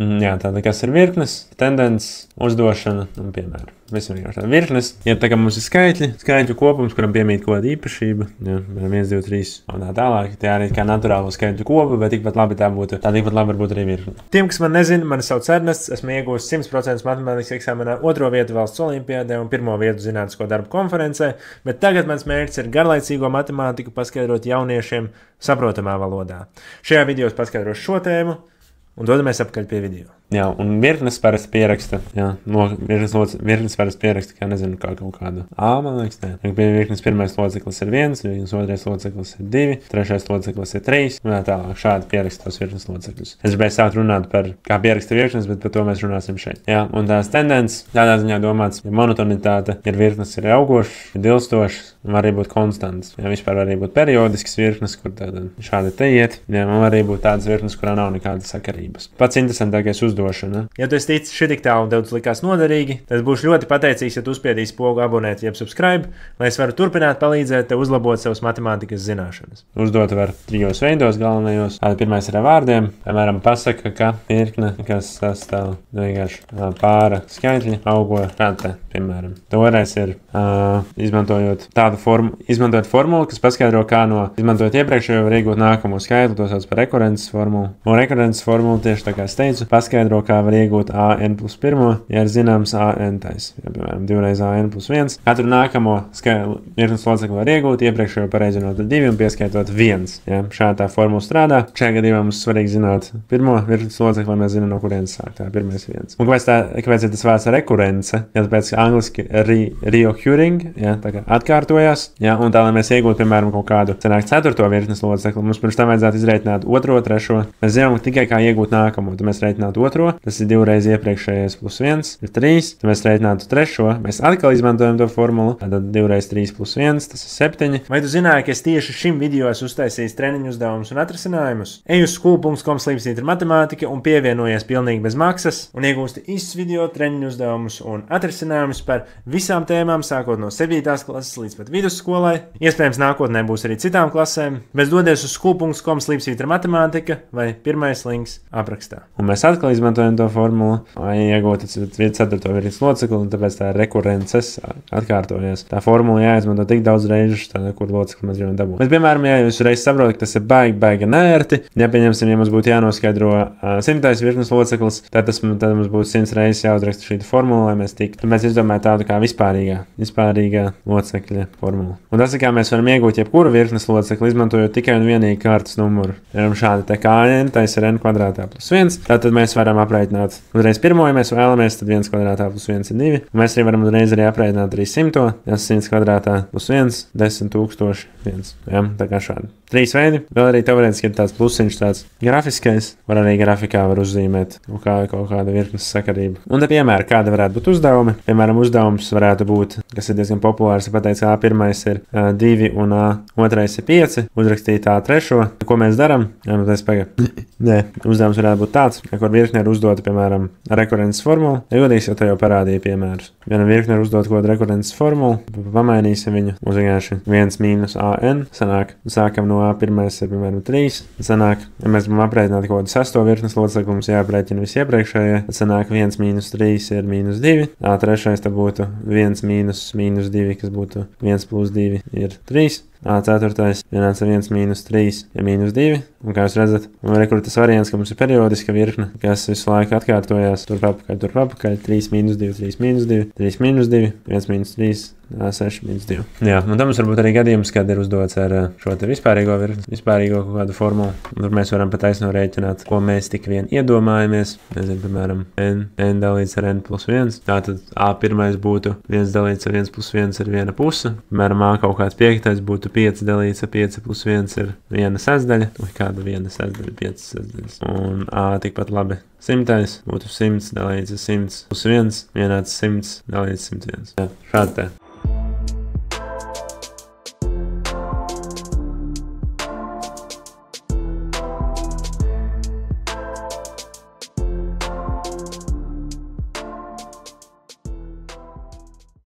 Jā, tāda kas ir virknes, tendences, uzdošana un piemēra. Visam vienkārši tāda virknes. Ja tā kā mums ir skaitļu kopums, kuram piemīt kaut kāda īpašība, ja, 1, 2, 3 un tā tālāk, tā arī kā naturālo skaitļu kopa, bet tikpat labi tā tikpat labi varbūt arī virkne. Tiem, kas man nezina, mani sauc Ernests, esmu iegūs 100% matemātikas eksāmenā 2. vietu valsts olimpiādē un 1. vietu zinātnisko darbu konferencē, bet tagad mans mērķis ir garlaicīgo matemātiku paskaidrot jauniešiem saprotamā valodā. Šajā video es paskaidrošu šo tēmu un dodamies atpakaļ pie video. Jā, un virknes parasti pieraksta, virknes parasti pieraksta, kā nezinu, kā kaut kādu man liekas, ne. Pie virknes pirmais loceklis ir 1, virknes otrais loceklis ir 2, trešais loceklis ir 3, un tālāk šādi pieraksta tos virknes locekļus. Es gribēju sākt runāt par kā pieraksta virknes, bet par to mēs runāsim šeit. Jā, un tās tendences tādā ziņā domāts, ja monotonitāte ir virknes ir augošas, ir dilstošas, un var arī būt konstants. Jā, vispār var arī būt periodiskas virknes, kur tāda šādi te iet, jā, un var arī būt tādas virknes, kurā nav nekādas sakarības. Pats interesantākais uzdošana. Ja tu esi ticis šitik tālu un tev tas likās noderīgi, tad būšu ļoti pateicīgs, ja tu uzspiedīsi pogu abonēt jeb subscribe, lai es varu turpināt palīdzēt tev uzlabot savas matemātikas zināšanas. Uzdot var 3 veidos galvenajos. Pirmais ir ar vārdiem. Piemēram, pasaka, ka virkne, kas sastāv vienkārši pāra skaitļi, augo rate, piemēram. Otrais ir izmantojot tādu formulu, kas paskaidro, kā no izmantojot iepriekšējo var iegūt nākamo skaitli, to sauc par rekurences formulu. Un rekurences formula tieši tā kā es teicu, paskaidro, kā var iegūt an plus 1, ja ir zināms an tais. Ja, piemēram, 2 an plus 1. Katru nākamo virknes locekli var iegūt, iepriekšējo pareizinot 2 un pieskaitot 1. Ja, šādā formula strādā. Šajā gadījumā mums svarīgi zināt pirmo virknes locekli, lai mēs zinām, no kurienes sāk. Tā pirmais 1. Un kāpēc ir tas vārds rekurence? Ja, tāpēc angliski reoccurring, ja, tā kā atkārtojās. Ja, un tā, lai mēs iegūtu, piemēram, kaut kādu sanāk 4. virknes locekli, mums pirms tam vajadzētu izreikināt 2, 3. Mēs zinām tikai, kā iegūt nākamo. Tad mēs reiķinātu 2, tas ir 2 reizes iepriekšējais plus 1, ir 3. Tad mēs reiķinātu 3, mēs atkal izmantojam to formulu. Tad 2 reizes 3 plus 1, tas ir 7. Vai tu zināji, ka es tieši šim video esmu uztaisījis treniņu uzdevumus un atrisinājumus? Ej uz school.com/matemātika un pievienojies pilnīgi bez maksas un iegūsti īsts video treniņu uzdevumus un atrisinājumus par visām tēmām, sākot no 7. klases līdz pat vidusskolai. Iespējams, nākotnē būs arī citām klasēm, bet dodies uz school.com/matemātika vai pirmais links aprakstā. Un mēs atkal izmantojam to formulu, lai iegūtu 4. virknes locekli, un tāpēc tā rekurences atkārtojas. Tā formula jāizmanto tik daudz reižu, kur locekli mēs gribam dabūt. Bet, piemēram, ja jūs reiz saprotat, ka tas ir baigi nērti, ja pieņemsim, ja mums būtu jānoskaidro 100. virknes loceklis, tad mums būtu 100 reizes jāuzraksta šī formula, lai mēs tiktu. Tad mēs izdomājam tādu kā vispārīgā locekļa formulu. Un tas ir, kā mēs varam iegūt jebkuru virknes locekli, izmantojot tikai un vienīgi kārtas numuru. Šādi te kā n, tais ir n kvadrātā plus 1. Tātad mēs varam aprēķināt uzreiz pirmo, ja mēs vēlamies, tad 1 kvadrātā plus 1 ir 2. Un mēs arī varam uzreiz arī aprēķināt 300, ja 100 kvadrātā plus 1, 10,001. Ja, tā kā šādi. 3 veidi. Vēl arī teorētiski ir tāds plusiņš, tāds grafiskais. Var arī grafikā var uzzīmēt kaut kādu virknes sakarību. Un te piemēram, kāda varētu būt uzdevumi. Piemēram, uzdevums varētu būt, kas ir diezgan populārs, ja pateic, A1 ir 2 un A2 ir 5. Uzrakstīt A3. Ko mēs darām? Jā, nu tas pagaid. Nē, uzdevums varētu būt tāds, kur virkne ir uzdota, piemēram, rekurences formula. Ja godīgs, jo te jau parādīja piemērus. Viena virkne ir uzdota kaut kādu rekurences formulu, pamainīsim viņu. Mums vienkārši 1 mīnus an sanāk. Sākam no A1 ir, piemēram, 3. Sanāk, ja mēs gribam aprēķināt kaut kādu 6. virknes locekli, mums jāaprēķina visi iepriekšējie. Tad sanāk 1 mīnus 3 ir mīnus 2. A3 tad būtu 1 mīnus 2, kas būtu 1 plus 2 ir 3. A4 vienāds ar 1 mīnus 3 ir mīnus 2. Un kā jūs redzat, ir tas variants, ka mums ir periodiska virkne, kas visu laiku atkārtojās turp apakaļ, 3 mīnus 2, 3 mīnus 2, 3 mīnus 2, 1 mīnus 3, 6 mīnus 2. Jā, un tam mums varbūt arī gadījums, kad ir uzdots ar šo te vispārīgo virkni, vispārīgo kaut kādu formulu. Un tur mēs varam pat taisno rēķināt, ko mēs tik vien iedomājamies. Nezinu, piemēram, n dalīts ar n plus 1. Tātad A1 būtu 1 dalīts ar 1 plus 1 ir 1 puse. Piemēram, A kaut kāds 5 būtu 5 dalīts ar 5 plus 1 ir 1 sestdaļa. Kāda 1 sestdaļa, 5 sestdaļas. Un A tikpat labi 100 būtu 100 dalīts ar 100 plus 1 vienāds 100 dalīts 101. Jā, šādi te.